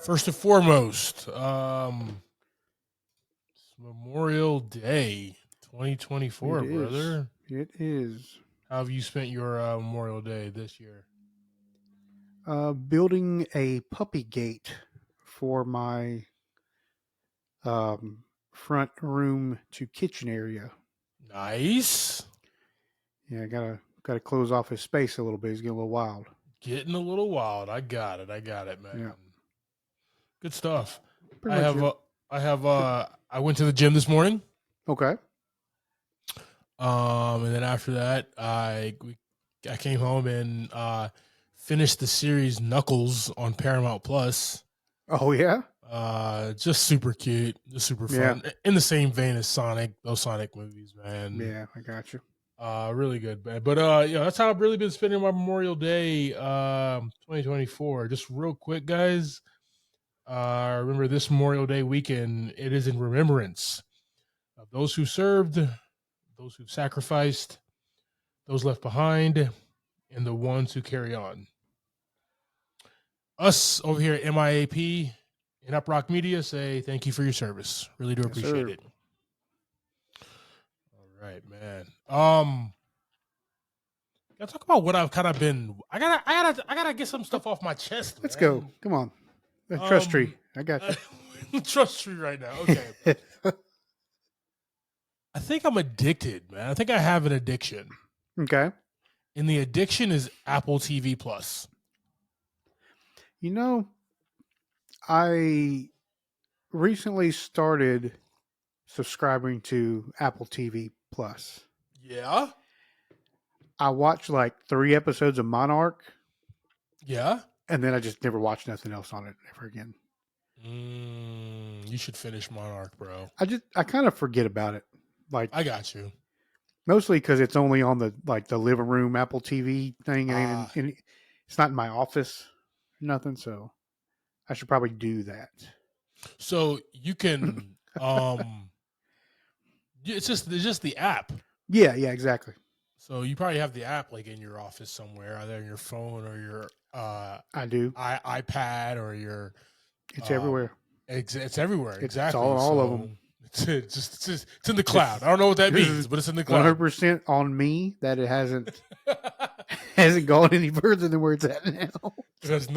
First and foremost, it's Memorial Day, 2024, It is. brother. It is. How have you spent your Memorial Day this year? Building a puppy gate for my front room to kitchen area. Nice. Yeah, gotta close off his space a little bit. He's getting a little wild. Getting a little wild. I got it, man. Yeah, Good stuff. pretty I much have it. I went to the gym this morning. Okay. And then after that, I came home and finished the series Knuckles on Paramount Plus. Oh yeah. Just super cute, just super fun. Yeah. In the same vein as Sonic, those Sonic movies, man. Yeah, I got you. Really good, man. But that's how I've really been spending my Memorial Day, 2024. Just real quick, guys. Remember this Memorial Day weekend, it is in remembrance of those who served, those who've sacrificed, those left behind, and the ones who carry on. Us over here at MIAP and Uprock Media say thank you for your service. Really do appreciate it. All right, man. Gotta talk about what I've kind of been. I gotta get some stuff off my chest. Let's man. go. Come on. Trust tree. I got you. Trust tree right now. Okay. I think I'm addicted, man. I think I have an addiction. Okay. And the addiction is Apple TV Plus. You know, I recently started subscribing to Apple TV Plus. Yeah. I watched like 3 episodes of Monarch. Yeah. And then I just never watched nothing else on it ever again. You should finish Monarch, bro. I kind of forget about it. Like, I got you. Mostly because it's only on the living room Apple TV thing, and it's not in my office, nothing. So I should probably do that. So you can, it's just the app. Yeah, exactly. So you probably have the app like in your office somewhere, either in your phone or your I do iPad or your. It's everywhere. It's everywhere. Exactly. It's all of them. It's in the cloud. I don't know what that means, but it's in the cloud. 100% on me that it hasn't gone any further than where it's at now. It has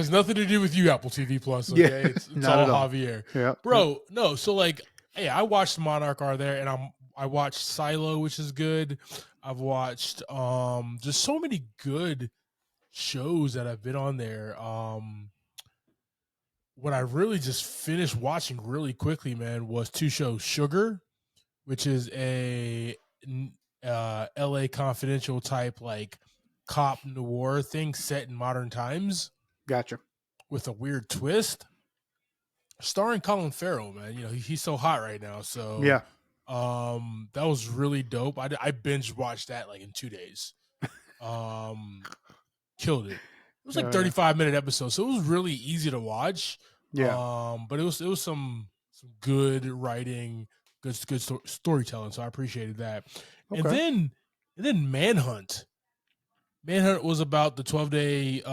nothing to do with you, Apple TV Plus. Okay, yeah, it's all Javier. Yeah, bro. No, so like, hey, I watched Monarch are there, and I watched Silo, which is good. I've watched just so many good shows that have been on there. What I really just finished watching really quickly, man, was 2 shows. Sugar, which is a LA Confidential type like cop noir thing set in modern times. Gotcha. With a weird twist. Starring Colin Farrell, man. You know, he's so hot right now. So yeah. That was really dope. I binge watched that like in 2 days. Killed it. It was like 35-minute episode, so it was really easy to watch. Yeah. But it was some good writing, good storytelling. So I appreciated that. Okay. And then Manhunt. Manhunt was about the 12-day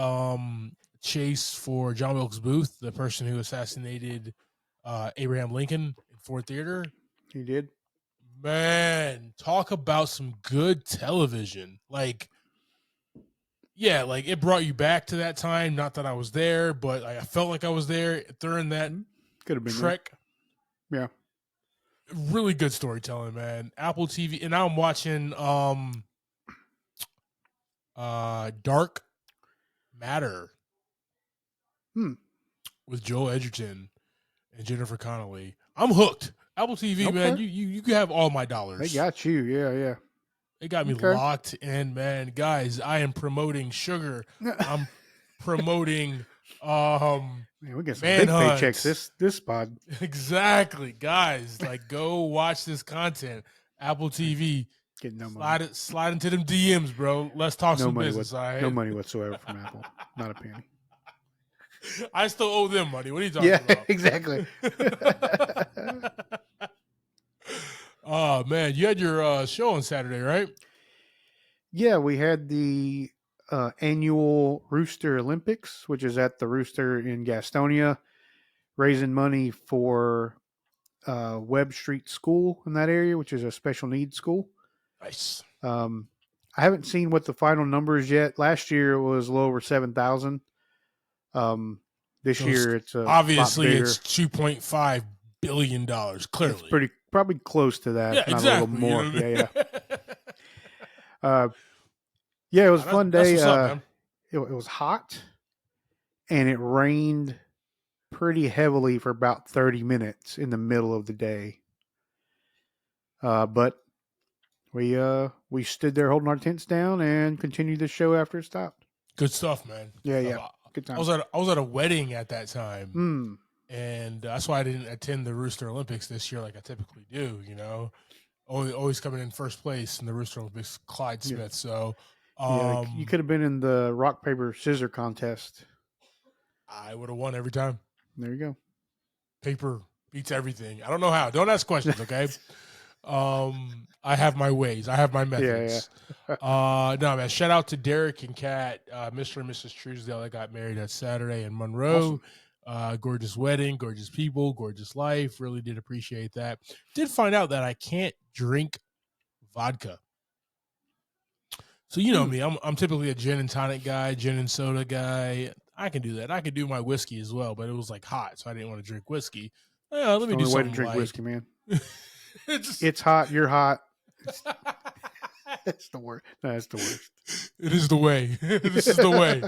chase for John Wilkes Booth, the person who assassinated Abraham Lincoln in Ford Theater. He did. Man, talk about some good television. Like, yeah, like it brought you back to that time. Not that I was there, but I felt like I was there during that could have been trek. There. Yeah, really good storytelling, man. Apple TV, and now I'm watching Dark Matter with Joel Edgerton and Jennifer Connelly. I'm hooked. Apple TV, man. You can have all my dollars. They got you. Yeah. They got me locked in, man. Guys, I am promoting Sugar. I'm promoting man, we get some big paychecks this pod. Exactly. Guys, like go watch this content. Apple TV. Get no money. Slide into them DMs, bro. Let's talk some business. All right? No money whatsoever from Apple. Not a penny. I still owe them money. What are you talking about? Yeah, exactly. Oh man, you had your show on Saturday, right? Yeah, we had the annual Rooster Olympics, which is at the Rooster in Gastonia, raising money for Webb Street School in that area, which is a special needs school. Nice. I haven't seen what the final number is yet. Last year it was a little over 7,000. This So year it's a obviously lot bigger. it's $2.5 billion. Clearly, It's probably close to that, yeah, if not exactly. a little more. You know? Yeah. It was a fun day. That's what's up, man. It was hot, and it rained pretty heavily for about 30 minutes in the middle of the day. But we stood there holding our tents down and continued the show after it stopped. Good stuff, man. Yeah. Good time. I was at a wedding at that time, Mm. and that's why I didn't attend the Rooster Olympics this year like I typically do. You know, always coming in first place in the Rooster Olympics, Clyde Smith. Yeah. So, You could have been in the rock paper scissor contest. I would have won every time. There you go. Paper beats everything. I don't know how. Don't ask questions, okay? I have my ways. I have my methods. Yeah. No, man. Shout out to Derek and Kat, Mr. and Mrs. Truesdale that got married that Saturday in Monroe. Awesome. Gorgeous wedding, gorgeous people, gorgeous life. Really did appreciate that. Did find out that I can't drink vodka. So you know me, I'm typically a gin and tonic guy, gin and soda guy. I can do that. I could do my whiskey as well, but it was like hot, so I didn't want to drink whiskey. Let me do something. Way to drink whiskey, man. It's hot. You're hot. It's the worst. No, it's the worst. It is the way. This is the way.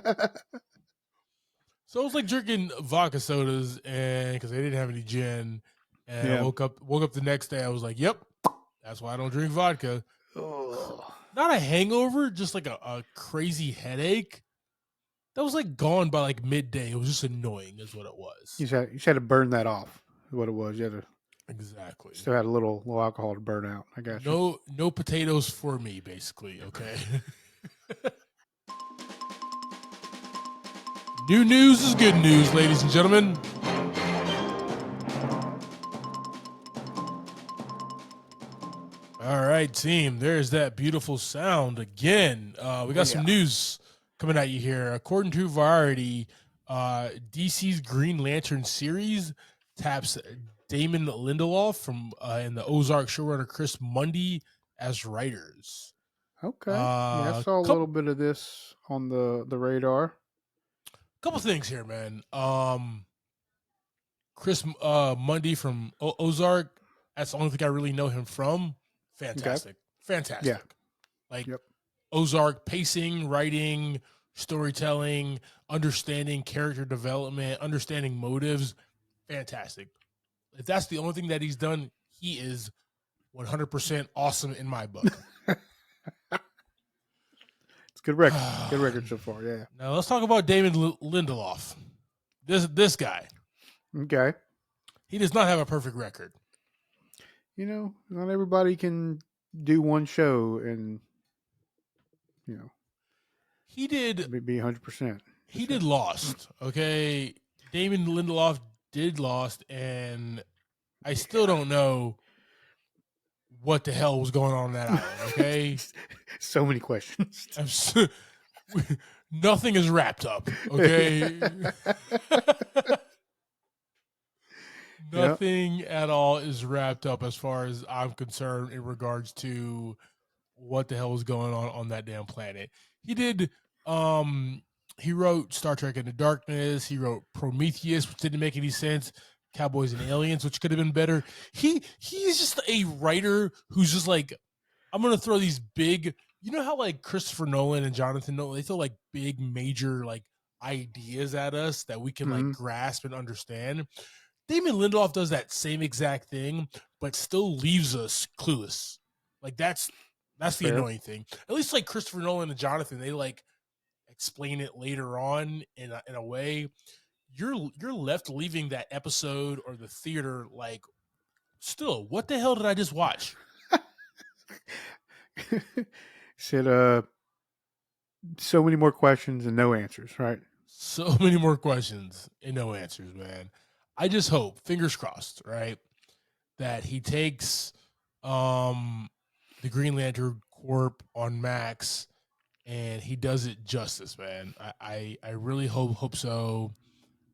So I was like drinking vodka sodas, and because they didn't have any gin, and I woke up the next day. I was like, "Yep, that's why I don't drink vodka." Oh. Not a hangover, just like a crazy headache. That was like gone by like midday. It was just annoying, is what it was. You just had to burn that off. Is what it was. You had to exactly. Still had a little alcohol to burn out. I got you. No potatoes for me, basically. Okay. New news is good news, ladies and gentlemen. All right, team. There's that beautiful sound again. We got some news coming at you here. According to Variety, DC's Green Lantern series taps Damon Lindelof from and the Ozark showrunner Chris Mundy as writers. Okay. I saw a little bit of this on the radar. Couple things here, man. Chris Mundy from Ozark. That's the only thing I really know him from. Fantastic. Okay. Fantastic. Yeah. Like Ozark pacing, writing, storytelling, understanding character development, understanding motives. Fantastic. If that's the only thing that he's done, he is 100% awesome in my book. It's good record. Good record so far, yeah. Now let's talk about Damon Lindelof. This guy. Okay. He does not have a perfect record. You know, not everybody can do one show and, you know. He did. Be 100%. He did Lost, okay? Damon Lindelof did Lost, and I still don't know what the hell was going on in that island, okay? So many questions. Nothing is wrapped up, okay? Nothing at all is wrapped up as far as I'm concerned in regards to what the hell was going on that damn planet. He did, he wrote Star Trek Into Darkness. He wrote Prometheus, which didn't make any sense. Cowboys and Aliens, which could have been better. He's just a writer who's just like, I'm going to throw these big, you know how like Christopher Nolan and Jonathan Nolan, they throw like big major like ideas at us that we can like grasp and understand. Damon Lindelof does that same exact thing, but still leaves us clueless. Like that's the annoying thing. At least like Christopher Nolan and Jonathan, they like explain it later on in a way. You're left leaving that episode or the theater like, still, what the hell did I just watch? Said so many more questions and no answers, right? So many more questions and no answers, man. I just hope, fingers crossed, right, that he takes the Green Lantern Corp on Max and he does it justice, man. I really hope so.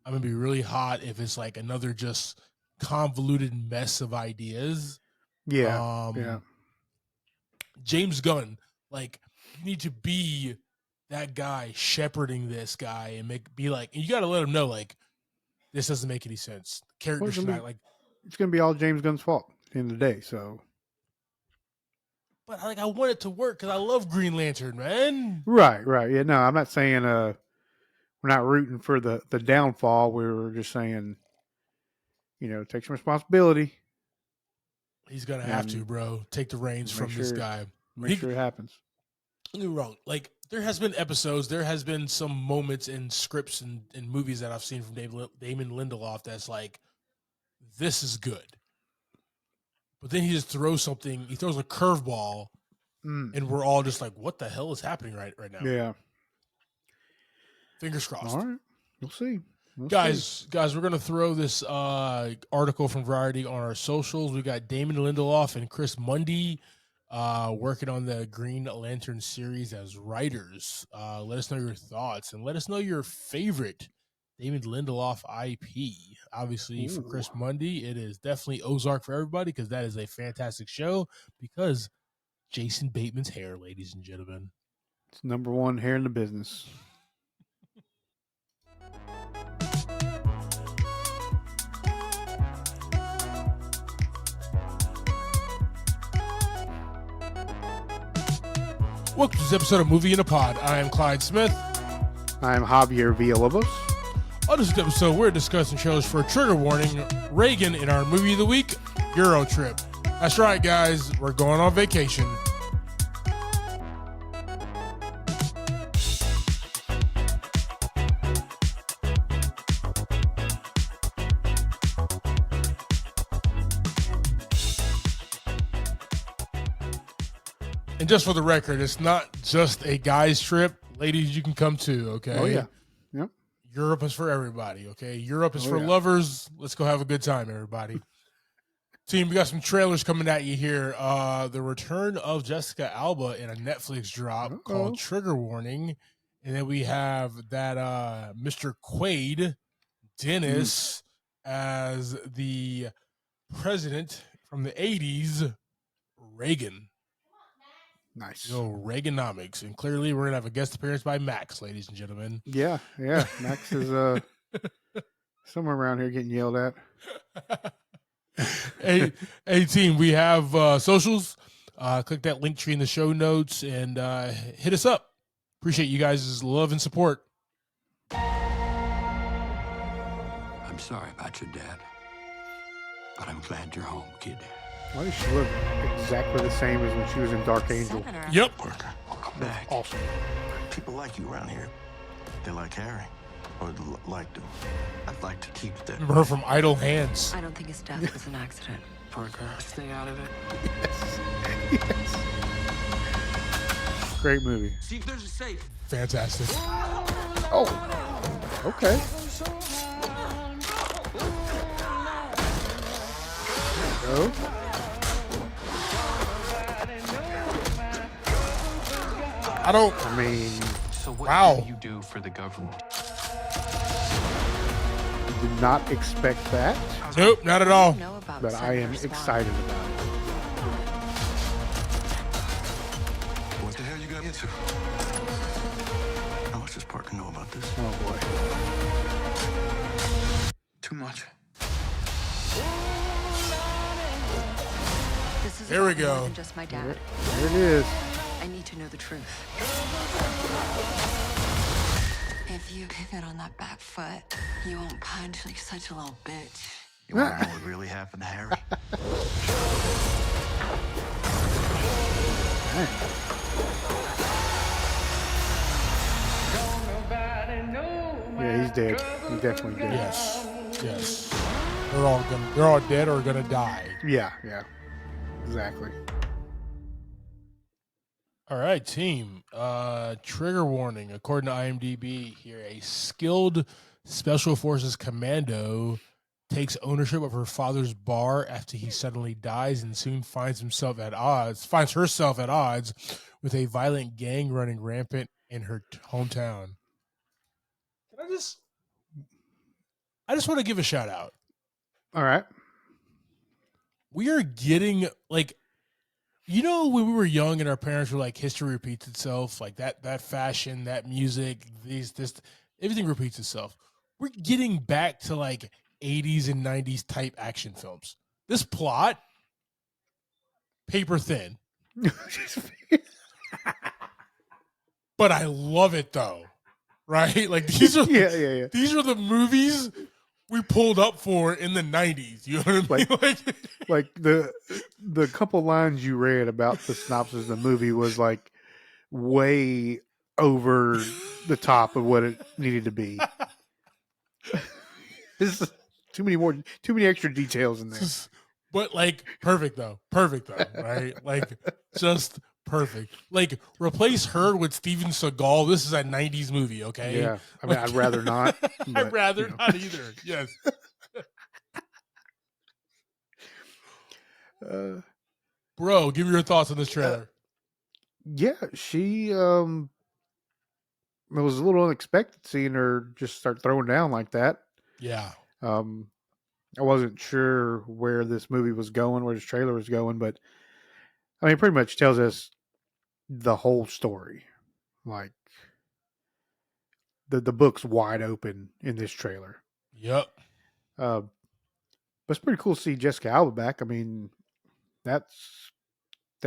I'm gonna be really hot if it's like another just convoluted mess of ideas. Yeah, yeah. Um, James Gunn, like you need to be that guy shepherding this guy and be like, and you got to let him know like this doesn't make any sense. Well, Character should not like, it's gonna be all James Gunn's fault at the end of the day. So, but like I want it to work because I love Green Lantern, man. right. Yeah, no, I'm not saying we're not rooting for the downfall. We were just saying, take some responsibility. He's gonna have to, bro. Take the reins from this guy. Make sure it happens. Don't get me wrong. Like there has been episodes, there has been some moments in scripts and movies that I've seen from Damon Lindelof that's like, this is good. But then he just throws something. He throws a curveball, and we're all just like, "What the hell is happening right now?" Yeah. Fingers crossed. All right, we'll see. Guys, we're gonna throw this article from Variety on our socials. We got Damon Lindelof and Chris Mundy working on the Green Lantern series as writers. Let us know your thoughts and let us know your favorite Damon Lindelof IP. Obviously, for Chris Mundy, it is definitely Ozark for everybody because that is a fantastic show because Jason Bateman's hair, ladies and gentlemen. It's number one hair in the business. Welcome to this episode of Movie in a Pod. I am Clyde Smith. I am Javier Villalobos. On this episode, we're discussing trailers for Trigger Warning, Reagan in our Movie of the Week, Eurotrip. That's right, guys. We're going on vacation. And just for the record, it's not just a guy's trip. Ladies, you can come too, okay? Oh, yeah. Yep. Europe is for everybody, okay? Europe is for lovers. Let's go have a good time, everybody. Team, we got some trailers coming at you here. The return of Jessica Alba in a Netflix drop called Trigger Warning. And then we have that Mr. Quaid, Dennis, as the president from the 80s, Reagan. Nice. Reaganomics. And clearly we're going to have a guest appearance by Max, ladies and gentlemen. Yeah. Max is somewhere around here getting yelled at. hey, team, we have socials. Click that link tree in the show notes and hit us up. Appreciate you guys' love and support. I'm sorry about your dad, but I'm glad you're home, kid. Why does she look exactly the same as when she was in Dark Angel? Yep. Welcome back. Awesome. People like you around here. They like Harry. Or liked him. I'd like to keep that. Remember her from Idle Hands. I don't think his death was an accident. Parker, stay out of it. Yes. Great movie. See if there's a safe. Fantastic. Oh, okay. There you go. I mean, So what do you do for the government? did not expect that, Nope, not at all. but I am excited about it. What the hell you got into? How much does Parker know about this? Oh boy. Too much. This is Here we about more go. than just my dad. There it is. I need to know the truth. If you pivot on that back foot, you won't punch like such a little bitch. You want to know what really happened to Harry? Yeah, he's dead. He's definitely dead. Yes. They're all dead or gonna die. Yeah. Exactly. All right, team. Trigger warning. According to IMDb, here a skilled special forces commando takes ownership of her father's bar after he suddenly dies and soon finds herself at odds with a violent gang running rampant in her hometown. Can I just want to give a shout out. All right. We are getting like, you know, when we were young and our parents were like, history repeats itself, like that fashion, that music, this everything repeats itself. We're getting back to like 80s and 90s type action films. This plot, paper thin, but I love it though. Right? Like these are these are the movies we pulled up for in the 90s. You know what I mean? Like the couple lines you read about the synopsis of the movie was like way over the top of what it needed to be. There's too many extra details in there. But like perfect though, right? Like just perfect. Like replace her with Steven Seagal. This is a 90s movie, okay? Yeah, I mean, I'd rather not. But, I'd rather not either. Yes. Bro, give me your thoughts on this trailer. Yeah, she it was a little unexpected seeing her just start throwing down like that. Yeah. I wasn't sure where this movie was going, where this trailer was going, but I mean, it pretty much tells us the whole story. Like the book's wide open in this trailer. Yep. But it's pretty cool to see Jessica Alba back. I mean, that's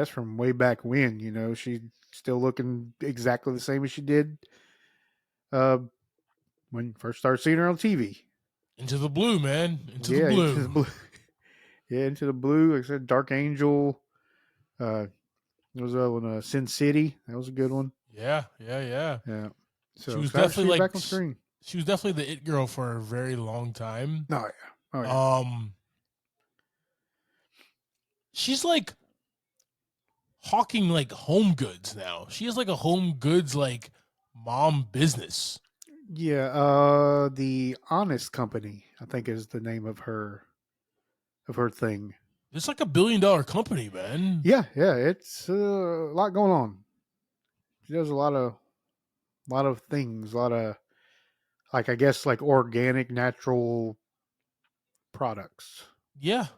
from way back when, you know, she's still looking exactly the same as she did when you first started seeing her on TV. Into the blue, man. Into the blue. Yeah, Into the Blue. Like I said, Dark Angel. There was one, Sin City. That was a good one. Yeah. Yeah. So she was definitely like back on screen. She was definitely the it girl for a very long time. Oh yeah. She's like hawking like home goods now. She has like a home goods like mom business. Yeah, the Honest Company, I think, is the name of her thing. It's like $1 billion company, man. Yeah, it's a lot going on. She does a lot of things, a lot of like, I guess, like organic, natural products. Yeah.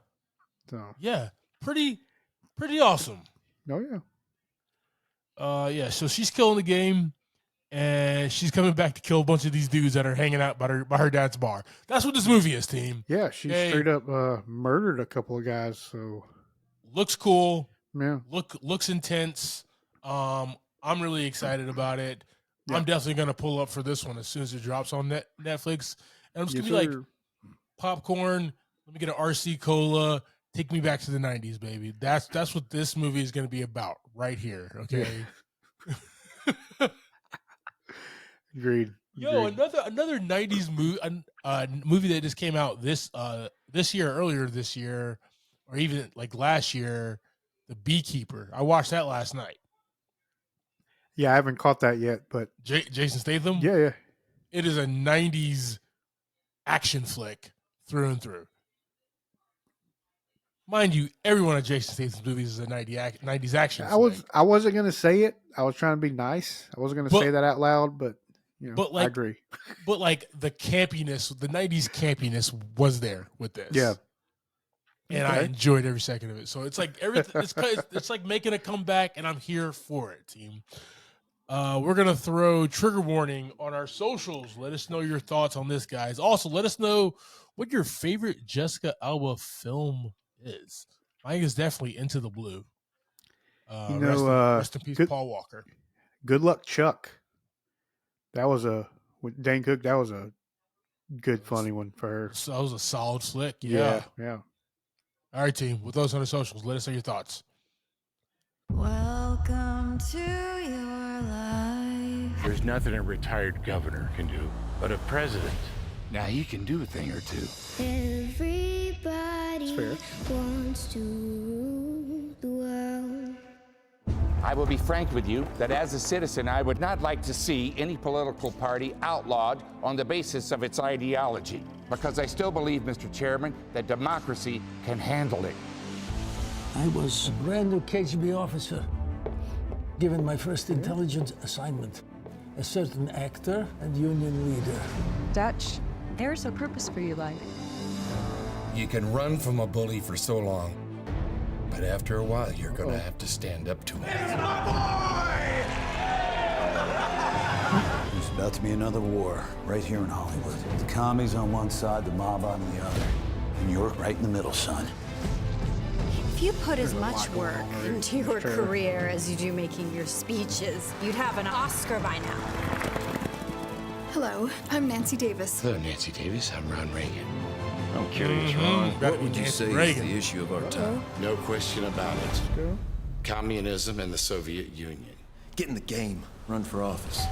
So yeah, pretty awesome. Oh yeah. Yeah. So she's killing the game. And she's coming back to kill a bunch of these dudes that are hanging out by her dad's bar. That's what this movie is, team. Yeah, she straight up murdered a couple of guys. So looks cool. Yeah, looks intense. I'm really excited about it. Yeah. I'm definitely gonna pull up for this one as soon as it drops on Netflix. And I'm just gonna be like, popcorn. Let me get an RC Cola. Take me back to the 90s, baby. That's what this movie is gonna be about right here. Okay. Yeah. Agreed. Yo, another 90s movie that just came out earlier this year, or even like last year, The Beekeeper. I watched that last night. Yeah, I haven't caught that yet, but Jason Statham? Yeah. It is a 90s action flick through and through. Mind you, every one of Jason Statham's movies is a 90s action flick. I wasn't going to say it. I was trying to be nice. I wasn't going to say that out loud, but you know, I agree. But like the campiness, the 90s campiness was there with this. Yeah. And I enjoyed every second of it. So it's like everything. It's like making a comeback, and I'm here for it, team. We're gonna throw trigger warning on our socials. Let us know your thoughts on this, guys. Also, let us know what your favorite Jessica Alba film is. Mine is definitely Into the Blue. Rest in peace, Paul Walker. Good Luck, Chuck. That was with Dane Cook. That was a good, funny one for her. So that was a solid flick. Yeah. All right, team. With those on the socials, let us know your thoughts. Welcome to your life. There's nothing a retired governor can do, but a president, now he can do a thing or two. Everybody wants to rule the world. I will be frank with you that as a citizen, I would not like to see any political party outlawed on the basis of its ideology, because I still believe, Mr. Chairman, that democracy can handle it. I was a brand new KGB officer, given my first intelligence assignment. A certain actor and union leader. Dutch, there's a purpose for your life. You can run from a bully for so long, but after a while, you're gonna have to stand up to him. There's about to be another war right here in Hollywood. The commies on one side, the mob on the other. And you're right in the middle, son. If you put as much work into your career as you do making your speeches, you'd have an Oscar by now. Hello, I'm Nancy Davis. Hello, Nancy Davis. I'm Ron Reagan. I'm curious, Ron. What Would you say is the issue of our time? No question about it. Communism and the Soviet Union. Get in the game. Run for office.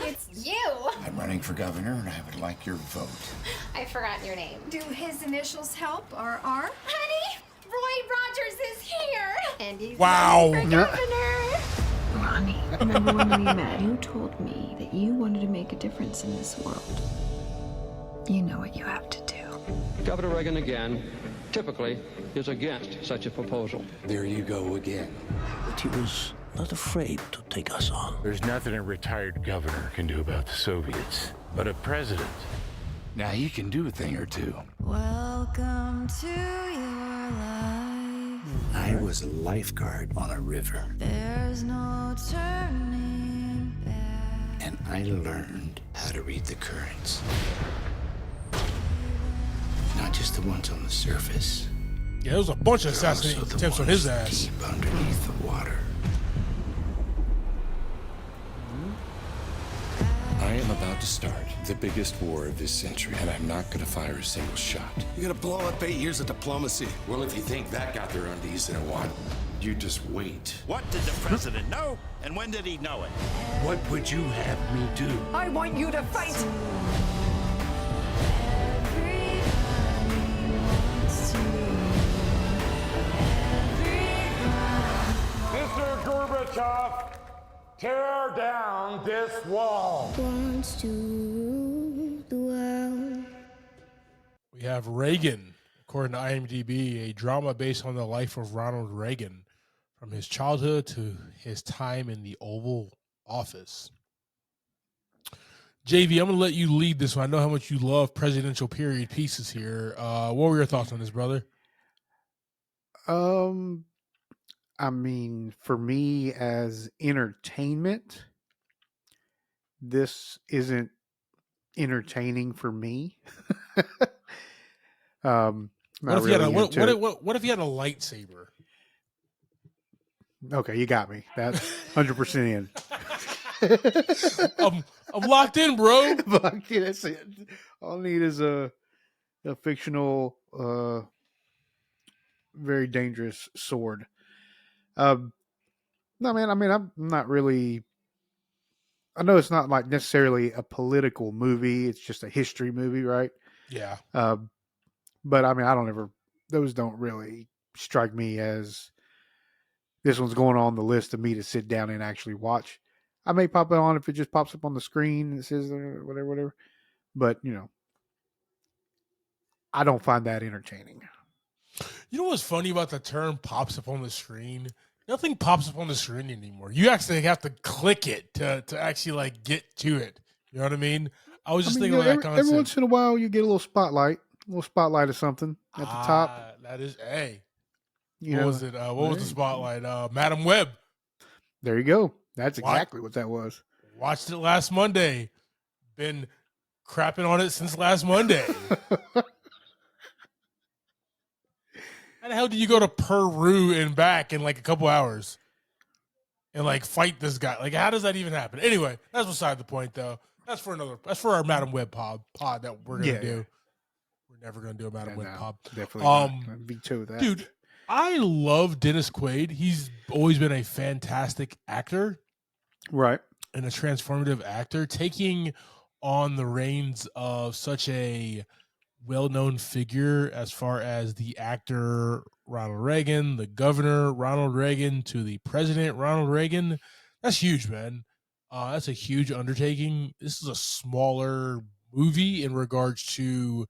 It's you! I'm running for governor, and I would like your vote. I forgot your name. Do his initials help? RR? Honey, Roy Rogers is here! And he's running for governor! Ronnie, remember when we met? You told me that you wanted to make a difference in this world. You know what you have to do. Governor Reagan again, typically, is against such a proposal. There you go again. But he was not afraid to take us on. There's nothing a retired governor can do about the Soviets, but a president. Now he can do a thing or two. Welcome to your life. I was a lifeguard on a river, There's no turning back. and I learned how to read the currents. Not just the ones on the surface. Yeah, there was a bunch of but also assassination the attempts on ones his ass. deep underneath the water. I am about to start the biggest war of this century, and I'm not gonna fire a single shot. You're gonna blow up 8 years of diplomacy. Well, if you think that got their undies in a wad, you just wait. What did the president know, and when did he know it? What would you have me do? I want you to fight! Mr. Gorbachev, tear down this wall. We have Reagan, according to IMDb, a drama based on the life of Ronald Reagan, from his childhood to his time in the Oval Office. JV, I'm going to let you lead this one. I know how much you love presidential period pieces here. What were your thoughts on this, brother? I mean, for me as entertainment, this isn't entertaining for me. What if, really what if you had a lightsaber? Okay, you got me. That's 100% in. I'm locked in, bro. Locked in, that's it. All I need is a fictional, very dangerous sword. No, man. I mean, I'm not really. I know it's not like necessarily a political movie. It's just a history movie, right? Yeah. But I mean, those don't really strike me as this one's going on the list of me to sit down and actually watch. I may pop it on if it just pops up on the screen and it says whatever. But, I don't find that entertaining. You know what's funny about the term pops up on the screen? Nothing pops up on the screen anymore. You actually have to click it to actually like get to it. You know what I mean? I was just thinking of that concept. Every once in a while you get a little spotlight of something at the top. That is, hey. What was it? What was the spotlight? Madam Web. There you go. That's exactly what that was. Watched it last Monday. Been crapping on it since last Monday. How the hell did you go to Peru and back in like a couple hours and like fight this guy? Like, how does that even happen? Anyway, that's beside the point, though. That's for our Madam Web pod that we're gonna do. We're never gonna do a Madam Web pod. Definitely not. Veto that, dude. I love Dennis Quaid. He's always been a fantastic actor, right? And a transformative actor, taking on the reins of such a well-known figure as far as the actor Ronald Reagan, the governor Ronald Reagan, to the president Ronald Reagan. That's huge, man. That's a huge undertaking. This is a smaller movie in regards to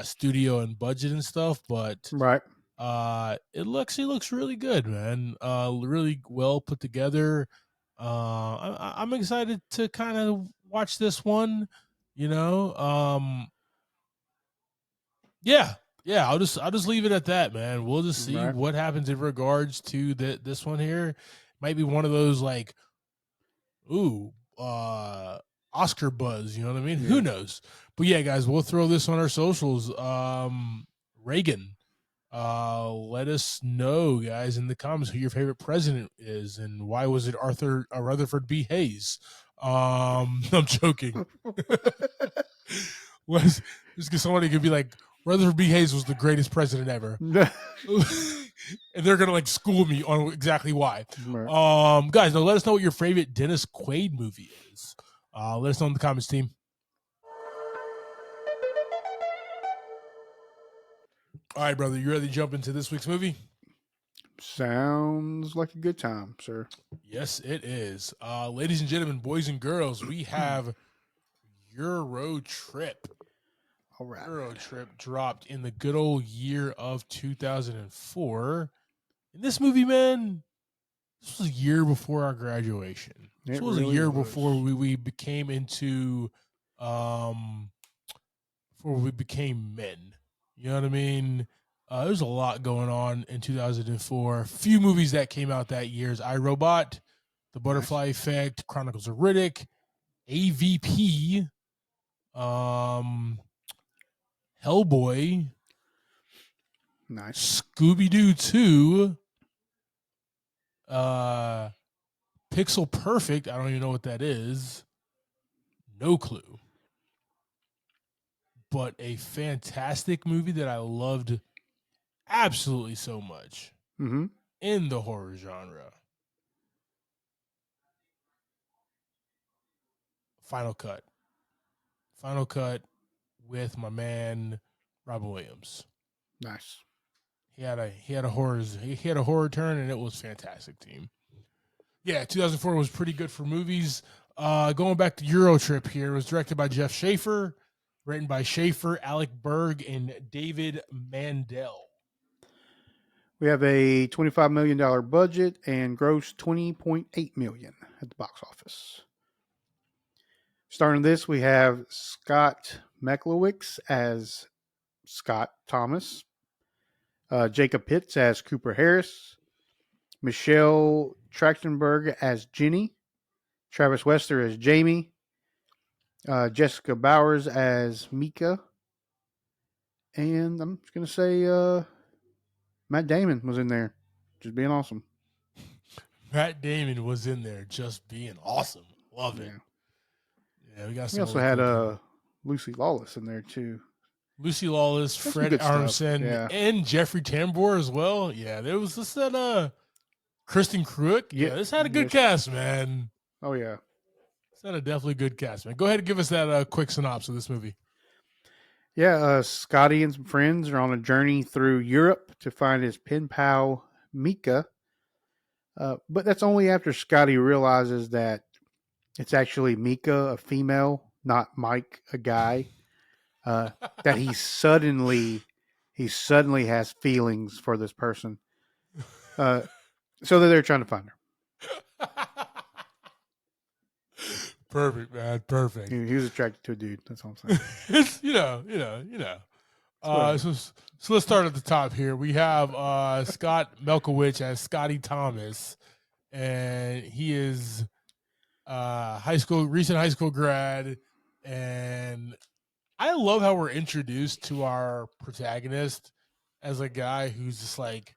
studio and budget and stuff, but Right. it looks really good, man. Really well put together. I'm excited to kind of watch this one. You know, yeah, yeah. I'll just leave it at that, man. We'll just see Right. what happens in regards to this one here. Might be one of those like, ooh, Oscar buzz. You know what I mean? Yeah. Who knows? But yeah, guys, we'll throw this on our socials. Reagan. Let us know, guys, in the comments who your favorite president is and why was it Rutherford B. Hayes? I'm joking. Was just because somebody could be like, Rutherford B. Hayes was the greatest president ever. And they're gonna like school me on exactly why. Right. Guys, now let us know what your favorite Dennis Quaid movie is. Let us know in the comments, team. All right, brother, you ready to jump into this week's movie? Sounds like a good time, sir. Yes, it is. Ladies and gentlemen, boys and girls, we have Eurotrip. All right. Eurotrip dropped in the good old year of 2004. And this movie, man, this was a year before our graduation. This was really a year was. before we became into, before we became men. You know what I mean? There's a lot going on in 2004. Few movies that came out that year is iRobot, The Butterfly Effect, Chronicles of Riddick, AVP, Hellboy, Nice. Scooby-Doo 2, Pixel Perfect. I don't even know what that is. No clue. But a fantastic movie that I loved absolutely so much in the horror genre. Final Cut. Final Cut with my man Robin Williams. Nice. He had a horror turn, and it was fantastic, team. Yeah, 2004 was pretty good for movies. Going back to Eurotrip here, it was directed by Jeff Schaefer, written by Schaefer, Alec Berg, and David Mandel. We have a $25 million budget and gross $20.8 million at the box office. Starting this, we have Scott Meklowicz as Scott Thomas, Jacob Pitts as Cooper Harris, Michelle Trachtenberg as Jenny, Travis Wester as Jamie, Jessica Bowers as Mika, and I'm just going to say Matt Damon was in there, just being awesome. Matt Damon was in there just being awesome. Love it. Yeah, we got some. We also had Lucy Lawless in there too. Lucy Lawless, Fred Armisen, and Jeffrey Tambor as well. Yeah, there was this that Kristen Cruick. Yeah, this had a good cast, man. Oh yeah, this had a definitely good cast, man. Go ahead and give us that quick synopsis of this movie. Yeah, Scotty and some friends are on a journey through Europe to find his pen pal Mika. But that's only after Scotty realizes that it's actually Mika, a female, not Mike, a guy. That he suddenly has feelings for this person. So that they're trying to find her. Perfect, man. Perfect. He was attracted to a dude. That's all I'm saying. you know. So let's start at the top here. We have Scott Meklowicz as Scotty Thomas, and he is recent high school grad, and I love how we're introduced to our protagonist as a guy who's just like,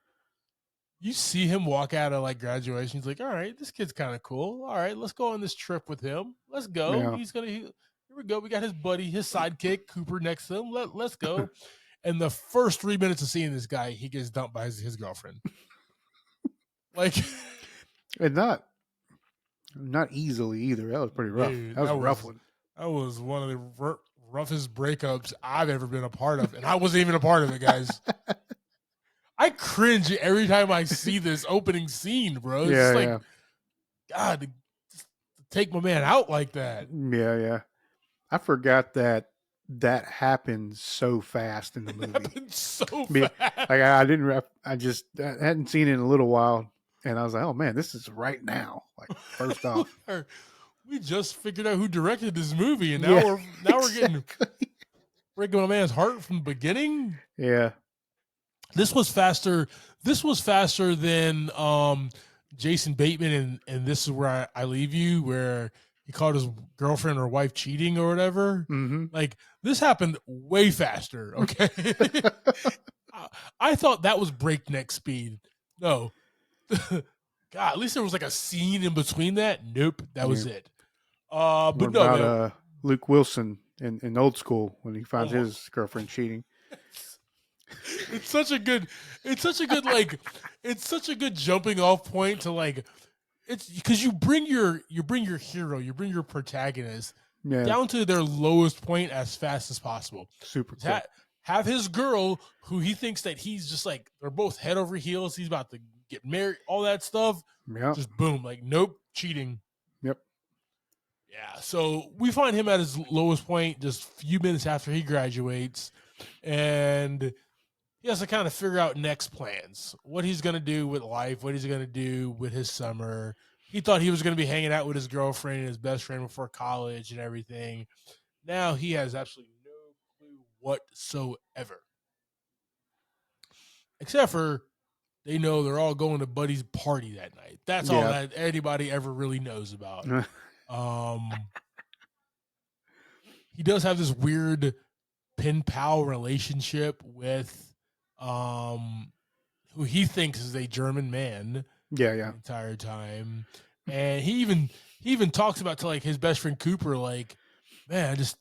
you see him walk out of like graduation. He's like, all right, this kid's kind of cool. All right, let's go on this trip with him. Let's go. Yeah. Here we go. We got his buddy, his sidekick, Cooper next to him. Let's go. And the first 3 minutes of seeing this guy, he gets dumped by his girlfriend. Like, and not Not easily either. That was pretty rough. Dude, that was a rough one. That was one of the roughest breakups I've ever been a part of, and I wasn't even a part of it, guys. I cringe every time I see this opening scene, bro. It's just like, God, to take my man out like that. Yeah. I forgot that happened so fast in the movie. Happened so fast. Like I hadn't seen it in a little while, and I was like, oh man, this is right now. Like first off, we just figured out who directed this movie, and now we're getting breaking my man's heart from the beginning. Yeah. This was faster. This was faster than Jason Bateman and This Is Where I Leave You, where he caught his girlfriend or wife cheating or whatever. Mm-hmm. Like, this happened way faster, okay? I thought that was breakneck speed. No. God, at least there was like a scene in between that. Nope, that was it. But what no, about Luke Wilson in Old School when he finds his girlfriend cheating? It's such a good jumping off point to like, it's because you bring your hero, you bring your protagonist down to their lowest point as fast as possible. Super cool. Have his girl, who he thinks that he's just like, they're both head over heels, he's about to get married, all that stuff. Yeah. Just boom, like, nope, cheating. Yep. Yeah. So we find him at his lowest point just a few minutes after he graduates, and he has to kind of figure out next plans, what he's going to do with life, what he's going to do with his summer. He thought he was going to be hanging out with his girlfriend and his best friend before college and everything. Now he has absolutely no clue whatsoever. Except for they know they're all going to Buddy's party that night. That's all that anybody ever really knows about. He does have this weird pen pal relationship with who he thinks is a German man. Yeah. The entire time. And he even talks about to like his best friend Cooper, like, man, I just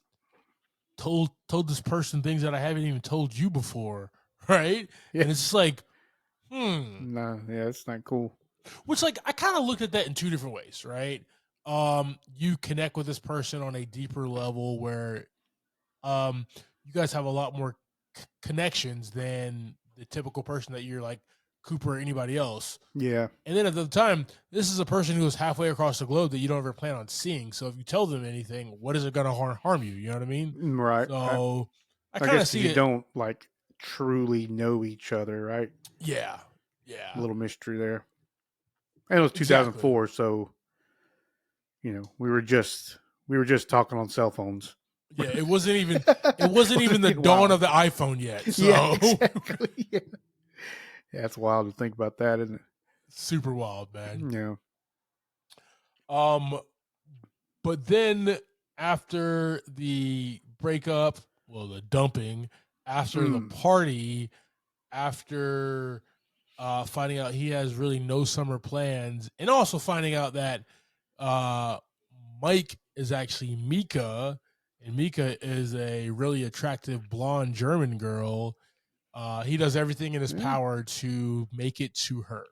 told this person things that I haven't even told you before. Right? Yeah. And it's just like, No, yeah, it's not cool. Which, like, I kind of looked at that in two different ways, right? You connect with this person on a deeper level where you guys have a lot more connections than the typical person that you're like Cooper or anybody else. Yeah. And then at the time, this is a person who is halfway across the globe that you don't ever plan on seeing. So if you tell them anything, what is it going to harm you? You know what I mean? Right. So I kind of see you it. Don't like truly know each other, right? Yeah. A little mystery there. And it was 2004, so we were just talking on cell phones. Yeah, it wasn't even the dawn of the iPhone yet. So. Yeah, exactly. Yeah, it's wild to think about that, isn't it? Super wild, man. Yeah. But then after the breakup, the dumping, after the party, after finding out he has really no summer plans, and also finding out that Mike is actually Mika, and Mika is a really attractive blonde German girl. He does everything in his power to make it to her.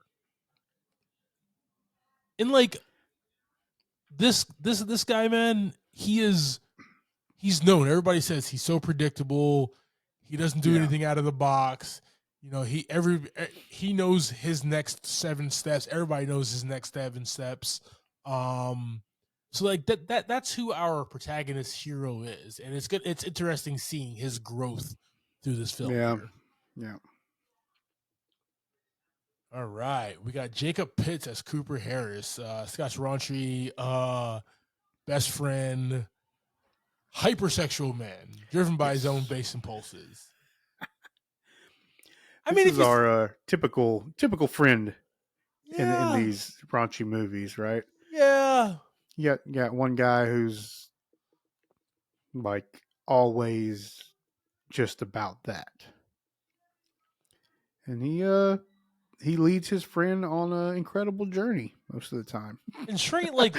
And like this guy, man, he's known. Everybody says he's so predictable. He doesn't do anything out of the box. He knows his next 7 steps. Everybody knows his next 7 steps. So like that's who our protagonist hero is, and it's good. It's interesting seeing his growth through this film. Yeah. All right, we got Jacob Pitts as Cooper Harris, Scotch raunchy, best friend, hypersexual man, driven by his own base impulses. This is our typical friend in these raunchy movies, right? Yeah. You got one guy who's like always just about that, and he leads his friend on an incredible journey most of the time, and straight like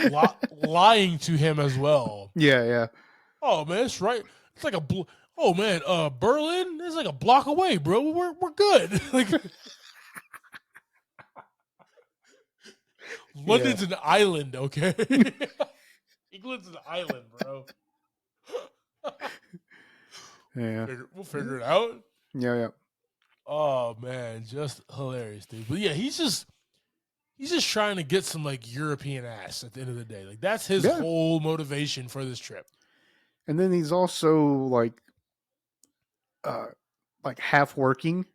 lying to him as well. Yeah. Oh man, it's right. It's like oh man, Berlin is like a block away, bro. We're good. Like London's an island, okay? England's an island, bro. Yeah. We'll figure it out. Yeah. Oh man, just hilarious, dude. But yeah, he's just trying to get some like European ass at the end of the day. Like that's his whole motivation for this trip. And then he's also like half working,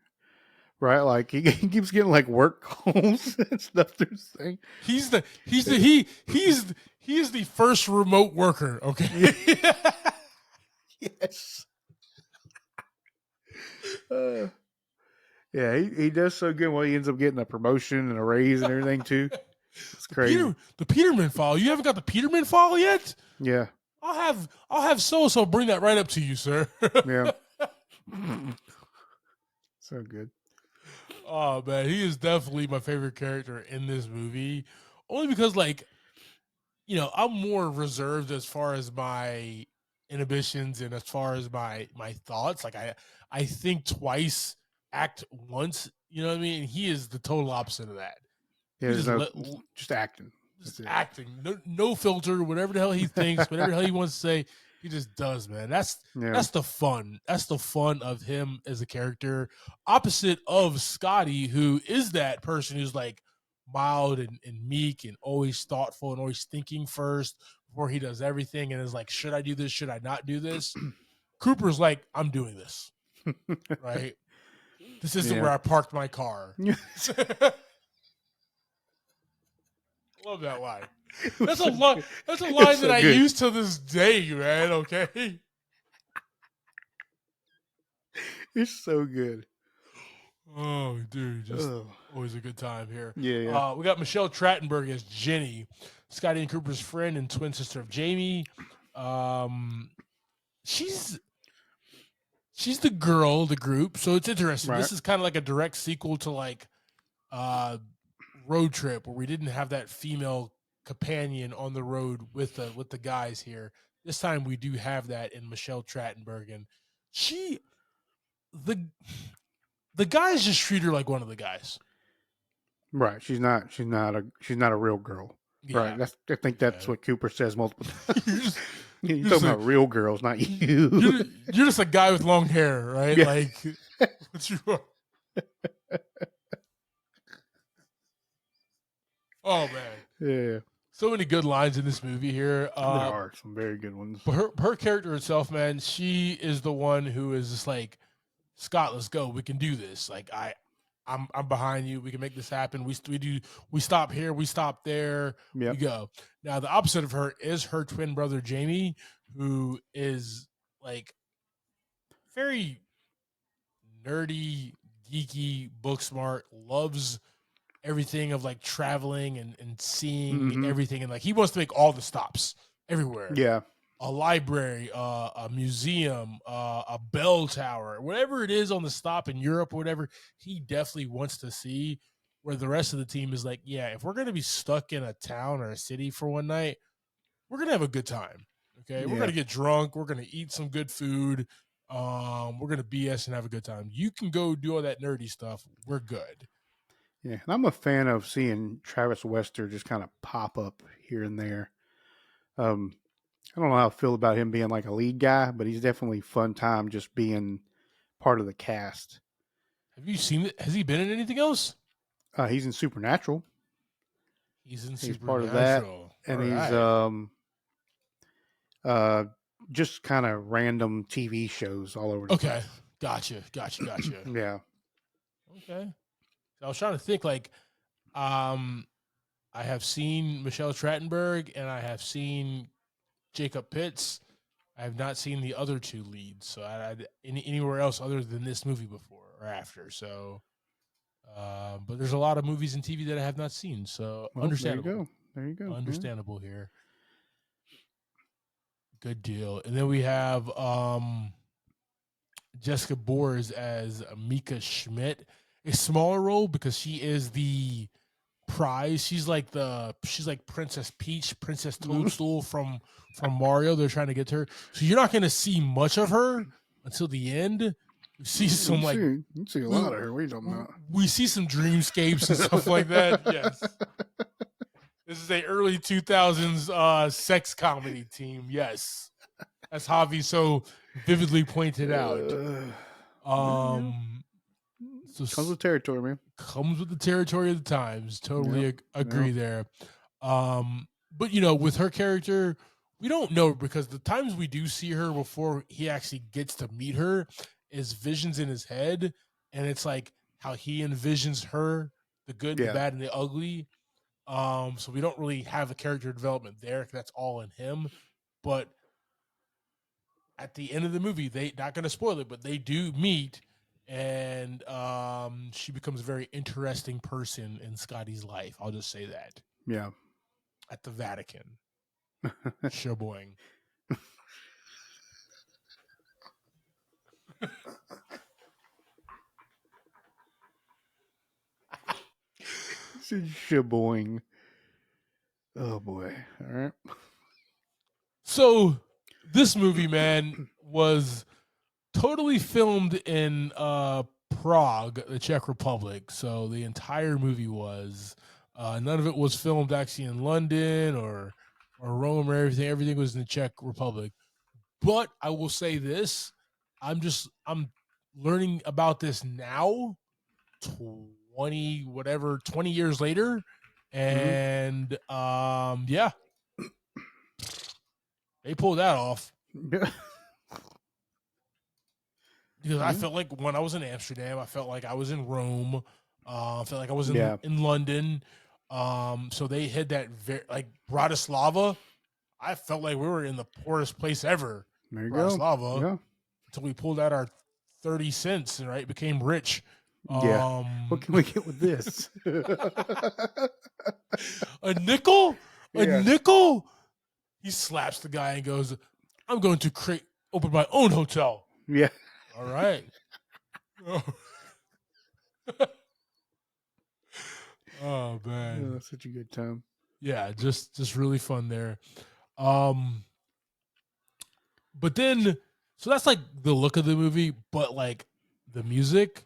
right? Like he keeps getting like work calls and stuff they're saying. He's the first remote worker, okay? Yes. Yeah, he does so good. Well, he ends up getting a promotion and a raise and everything too. It's crazy. The Peterman file. You haven't got the Peterman file yet? Yeah. I'll have so bring that right up to you, sir. Yeah. So good. Oh man, he is definitely my favorite character in this movie. Only because like, you know, I'm more reserved as far as my inhibitions and as far as my thoughts. Like I think twice, act once, you know what I mean? And he is the total opposite of that. Yeah, just acting. Just acting. No filter, whatever the hell he thinks, whatever the hell he wants to say, he just does, man. That's the fun. That's the fun of him as a character. Opposite of Scotty, who is that person who's like mild and meek and always thoughtful and always thinking first before he does everything and is like, should I do this? Should I not do this? Cooper's like, I'm doing this. Right? This isn't where I parked my car. Love that line. That's a line that I use to this day, man. Okay, it's so good. Oh, dude, just always a good time here. Yeah. We got Michelle Trachtenberg as Jenny, Scotty and Cooper's friend and twin sister of Jamie. She's the girl of the group, so it's interesting. Right. This is kind of like a direct sequel to like Road Trip, where we didn't have that female companion on the road with the guys here. This time we do have that in Michelle Trachtenberg, and the guys just treat her like one of the guys. Right. She's not a real girl. Yeah. Right. I think that's what Cooper says multiple times. You're talking about real girls, not you. You're just a guy with long hair, right? Yeah. Like what you are. Oh man. Yeah. So many good lines in this movie here. There are some very good ones. But her character herself, man, she is the one who is just like, Scott, let's go. We can do this. Like I'm behind you. We can make this happen. We stop here. We stop there. Yep. We go. Now the opposite of her is her twin brother Jamie, who is like very nerdy, geeky, book smart, loves everything of like traveling and seeing everything, and like he wants to make all the stops everywhere. Yeah. A library, a museum, a bell tower, whatever it is on the stop in Europe or whatever, he definitely wants to see. Where the rest of the team is like, yeah, if we're going to be stuck in a town or a city for one night, we're going to have a good time. Okay. Yeah. We're going to get drunk. We're going to eat some good food. We're going to BS and have a good time. You can go do all that nerdy stuff. We're good. Yeah. And I'm a fan of seeing Travis Wester just kind of pop up here and there. I don't know how I feel about him being like a lead guy, but he's definitely fun time just being part of the cast. Have you seen it? Has he been in anything else? He's in Supernatural. He's part of that. And he's just kind of random TV shows all over the place. Gotcha. Yeah. Okay. So I was trying to think like I have seen Michelle Trachtenberg and I have seen Jacob Pitts. I have not seen the other two leads, so anywhere else other than this movie before or after. So, but there's a lot of movies and TV that I have not seen, so understandable. There you go. Understandable here. Good deal. And then we have Jessica Boers as Mika Schmidt, a smaller role because she is the prize. She's like Princess Peach, Princess Toadstool from Mario. They're trying to get to her, so you're not going to see much of her until the end. We see some you see a lot of her. What are you talking about? We see some dreamscapes and stuff like that. Yes, this is a early 2000s sex comedy team. Yes, as Javi so vividly pointed out. So comes with territory, man. Comes with the territory of the times. Totally agree there. But with her character, we don't know, because the times we do see her before he actually gets to meet her is visions in his head, and it's like how he envisions her, the good, the bad, and the ugly. So we don't really have a character development there. That's all in him. But at the end of the movie, they not going to spoil it, but they do meet, and she becomes a very interesting person in Scotty's life. I'll just say that. Yeah. At the Vatican. Shaboing. Shaboing. Oh boy. All right. So this movie, man, was totally filmed in Prague, the Czech Republic. So the entire movie was. None of it was filmed actually in London or Rome or everything. Everything was in the Czech Republic. But I will say this: I'm learning about this now, 20 years later, and yeah, they pulled that off. Because I felt like when I was in Amsterdam, I felt like I was in Rome. I felt like I was in London. So they hit that like Bratislava. I felt like we were in the poorest place ever. There you Bratislava. go. Yeah. Until we pulled out our 30 cents and became rich. Yeah. What can we get with this? A nickel? A Yeah. nickel? He slaps the guy and goes, I'm going to open my own hotel. Yeah. All right. Oh man. Oh, such a good time. Yeah, just really fun there. But then so that's like the look of the movie, but like the music,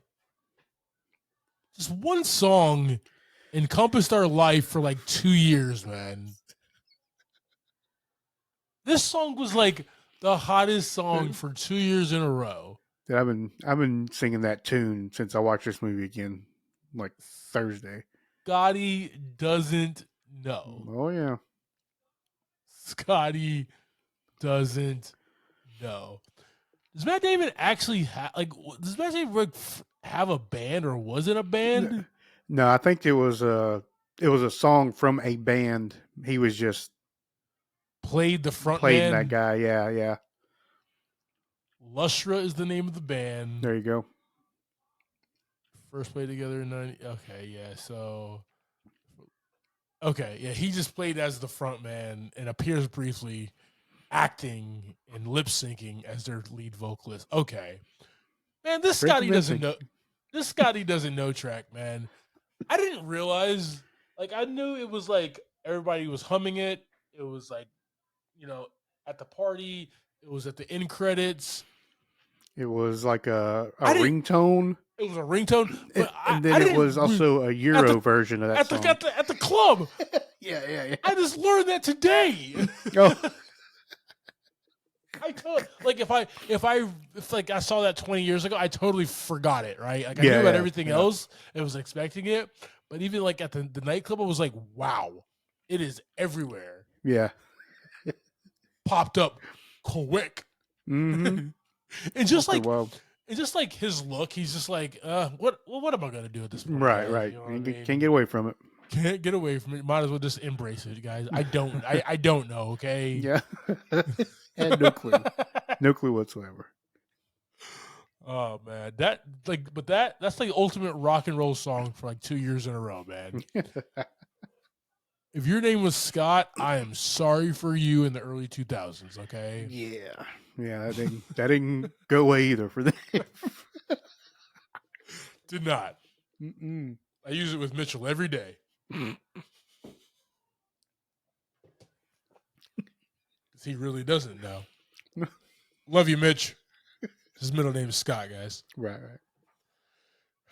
just one song encompassed our life for like 2 years, man. This song was like the hottest song for 2 years in a row. I've been singing that tune since I watched this movie again, like Thursday. Scotty doesn't know. Oh yeah. Scotty doesn't know. Does Matt Damon actually does Matt Damon have a band, or was it a band? No, I think it was a song from a band. He was just played the front played man. that guy. Yeah, yeah. Lustra is the name of the band. There you go. First played together in 90. Okay, yeah. So, okay, yeah. He just played as the front man and appears briefly, acting and lip syncing as their lead vocalist. Okay, man. This Scotty doesn't know. This Scotty doesn't know track, man. I didn't realize. Like, I knew it was like everybody was humming it. It was like, at the party. It was at the end credits. It was like a ringtone. It was a ringtone. But and then it was also a Euro version of that song. At the club. Yeah. I just learned that today. Oh. If I saw that 20 years ago, I totally forgot it, right? Like I knew about everything else. I was expecting it. But even like at the nightclub, I was like, wow, it is everywhere. Yeah. Popped up quick. Mm-hmm. And just like his look, he's just like, what am I gonna do at this point? Right. You know Can't get away from it. Can't get away from it. Might as well just embrace it, guys. I don't know, okay? Yeah. Had no clue. No clue whatsoever. Oh man. That's like the ultimate rock and roll song for like 2 years in a row, man. If your name was Scott, I am sorry for you in the early 2000s, okay? Yeah. Yeah, that didn't go away either for them. Did not. Mm-mm. I use it with Mitchell every day. He really doesn't know. Love you, Mitch. His middle name is Scott, guys. Right.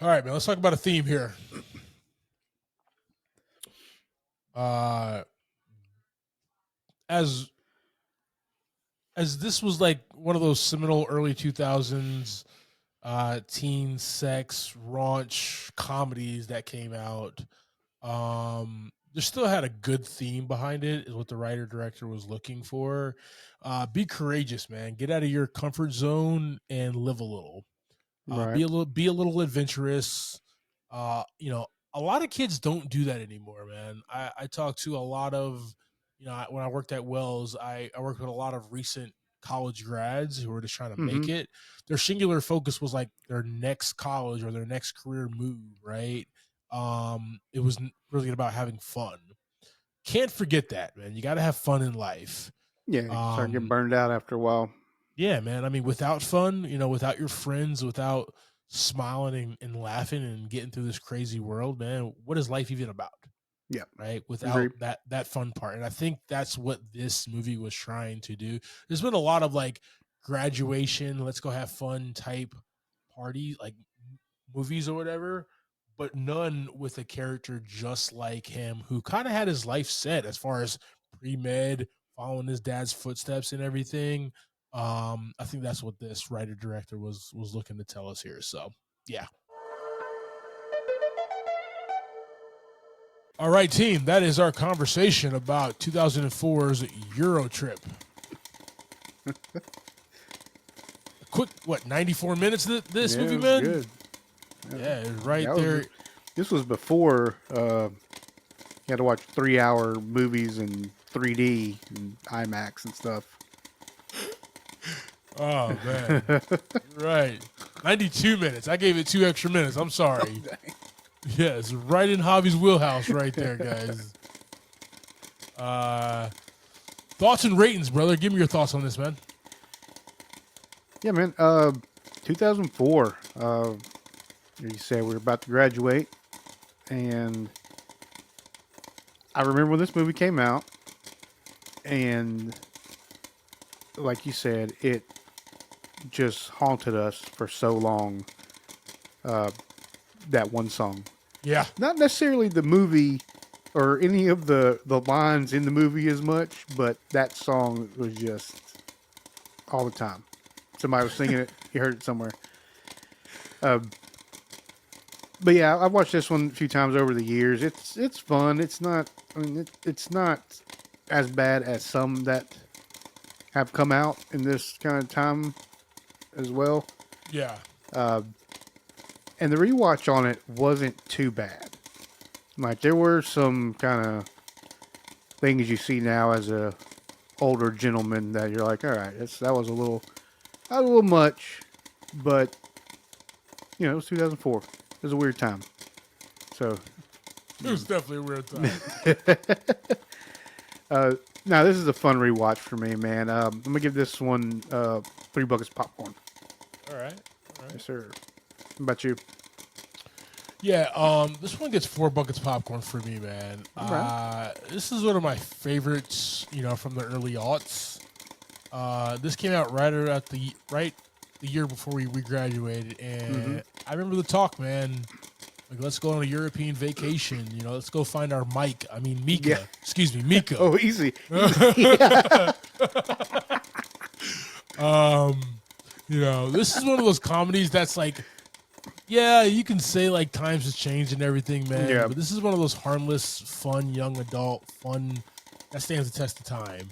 All right, man. Let's talk about a theme here. As as this was like one of those seminal early 2000s teen sex raunch comedies that came out. There still had a good theme behind it, is what the writer director was looking for. Be courageous, man. Get out of your comfort zone and live a little. Right. Be a little adventurous. You know, a lot of kids don't do that anymore, man. I talk to a lot of, you know, when I worked at Wells, I worked with a lot of recent college grads who were just trying to make it. Their singular focus was like their next college or their next career move, right? It was really about having fun. Can't forget that, man. You got to have fun in life. Yeah, you start getting burned out after a while. Yeah, man. I mean, without fun, you know, without your friends, without smiling and laughing and getting through this crazy world, man, what is life even about? Yeah. Right. Without that fun part. And I think that's what this movie was trying to do. There's been a lot of like graduation, let's go have fun type party, like movies or whatever, but none with a character just like him who kind of had his life set as far as pre-med, following his dad's footsteps and everything. I think that's what this writer director was looking to tell us here. So yeah. All right, team, that is our conversation about 2004's Eurotrip. Quick, 94 minutes this movie, man? Good. Yeah, it was right there. This was before you had to watch 3-hour movies in 3D and IMAX and stuff. Oh, man. You're right. 92 minutes. I gave it 2 extra minutes. I'm sorry. Yes, right in Hobby's wheelhouse right there, guys. Thoughts and ratings, brother. Give me your thoughts on this, man. Yeah, man. 2004. You said we were about to graduate. And I remember when this movie came out. And like you said, it just haunted us for so long. That one song. Yeah. Not necessarily the movie or any of the lines in the movie as much, but that song was just all the time. Somebody was singing it. You heard it somewhere. But yeah, I've watched this one a few times over the years. It's fun. It's not, I mean, it's not as bad as some that have come out in this kind of time as well. Yeah. And the rewatch on it wasn't too bad. Like, there were some kind of things you see now as a older gentleman that you're like, all right, that was a little much, but you know, it was 2004. It was a weird time. So it was definitely a weird time. Now this is a fun rewatch for me, man. I'm gonna give this one 3 buckets of popcorn. All right. Yes, sir. How about you? Yeah, this one gets 4 buckets of popcorn for me, man. Right. This is one of my favorites, you know, from the early aughts. This came out right the year before we graduated, and I remember the talk, man. Like, let's go on a European vacation. You know, let's go find our Mika. Yeah. Excuse me, Mika. Oh, easy. You know, this is one of those comedies that's like, yeah, you can say like times has changed and everything, man. Yeah. But this is one of those harmless, fun, young adult fun that stands the test of time.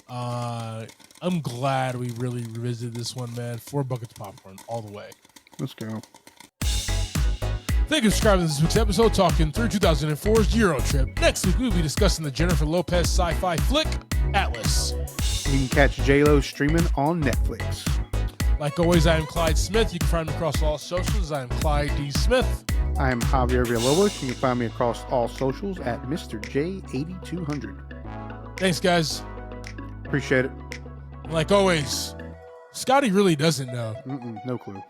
I'm glad we really revisited this one, man. 4 buckets of popcorn all the way. Let's go. Thank you for subscribing to this week's episode, talking through 2004's Eurotrip. Next week, we'll be discussing the Jennifer Lopez sci-fi flick, Atlas. You can catch J-Lo streaming on Netflix. Like always, I am Clyde Smith. You can find me across all socials. I am Clyde D. Smith. I am Javier Villalobos. You can find me across all socials at Mr. J8200. Thanks, guys. Appreciate it. Like always, Scotty really doesn't know. No clue.